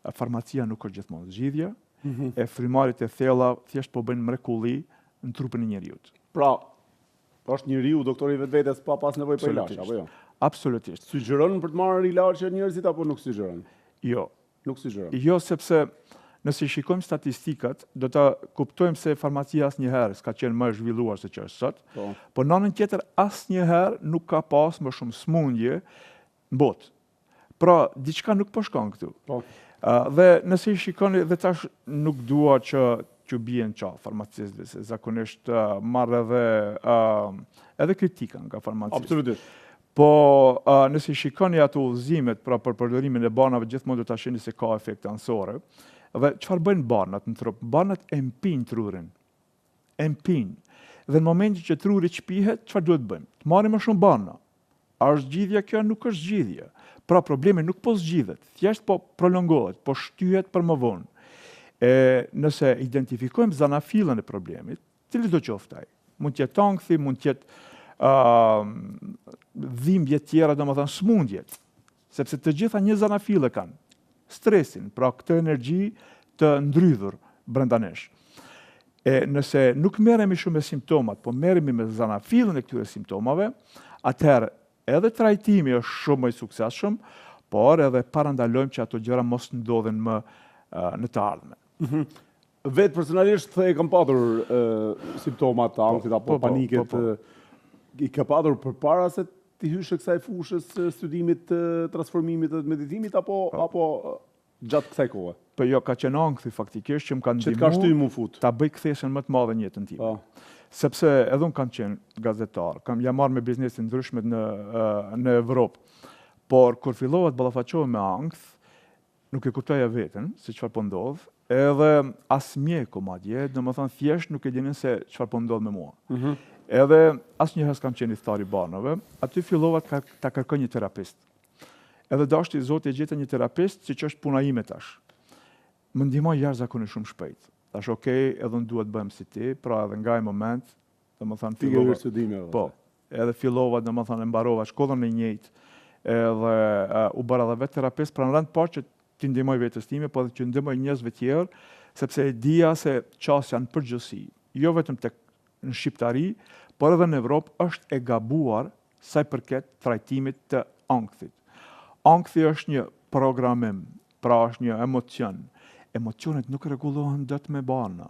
farmacia nuk është gjithmonë zgjidhja, e frymarrit e thella thjesht po bëjnë mrekulli në trupin e njeriut. Pra, është njeriu doktori vetvetes pa pas nevojë për ilaç, apo jo? Absolutisht. Sugjeron për të marrë ilaçe njerëzit apo nuk sugjeron? Jo. Nuk sugjeron. Jo, sepse nëse shikojmë statistikat, do të kuptojmë se farmacia asnjëherë s'ka qenë më e zhvilluar se që është sot, po në anën tjetër asnjëherë nuk ka pas më shumë smundje në botë. Pra, diçka nuk po shkon këtu. Dhe nëse i shikoni, dhe tash nuk dua që bien qa farmacistëve, se zakonisht marrë edhe kritika nga farmacistët. Absolutisht. Po nëse i shikoni ato udhëzimet pra për përdorimin e banave, gjithmonë do ta shihni se ka efekte anësore. Dhe çfarë bëjnë banat në trup? Banat e mpin trurin. E mpin. Dhe në momentin që truri çpihet, çfarë duhet bëjmë? Të marrim më shumë bana. A është zgjidhja kjo? Nuk është zgjidhje. Pra problemi nuk po zgjidhet, thjesht po prolongohet, po shtyhet për më vonë. Nëse identifikojmë zanafillën e problemit, cili do qoftë ai? Mund të jetë ankthi, mund të jetë dhimbje tjera, domethënë smundjet, sepse të gjitha një zanafillë kanë. Stresin, pra këtë energji të ndrydhur brenda nesh. Nëse nuk merremi shumë me simptomat, po merremi me zanafillën e këtyre simptomave, atëherë edhe trajtimi është shumë më i suksesshëm, por edhe parandalojmë që ato gjëra mos ndodhen më në të ardhmen. Vetë personalisht e kam patur simptomat të ankthit apo paniket, i ka patur përpara se ti hysh kësaj fushës studimit të transformimit të meditimit apo gjatë kësaj kohe? Po jo, ka qenë ankthi faktikisht që më kanë ndihmuar. Që të ka shtyr më fut. Ta bëj kthesën më të madhe në jetën time. Sepse edhe unë kam qenë gazetar, jam marrë me biznese ndryshme në Evropë, por kur fillova të ballafaqohem me ankth, nuk e kuptoja veten se çfarë po ndodh, edhe as mjeku madje, domethënë thjesht nuk e dinin se çfarë po ndodh me mua. Edhe asnjëherë s'kam qenë i thtar i banave, aty fillova ta kërkoj një terapist. Edhe dashti Zoti e gjeta një terapist, siç është puna ime tash. Më ndihmoi jashtëzakonisht shumë shpejt. Tash okej, edhe unë duhet bëhem si ti, pra edhe nga ai moment, domethënë fillova studime. Po, edhe fillova, domethënë mbarova shkollën e njëjtë, edhe u bëra edhe vetë terapist, pra në rand parë që ti ndihmoj vetes time, po edhe që ndihmoj njerëzve tjerë, sepse e dija se çësia në përgjithësi, jo vetëm në shqiptari, por edhe në Evropë është e gabuar sa i përket trajtimit të ankthit. Ankthi është një programim, pra është një emocion. Emocionet nuk rregullohen dot me bana.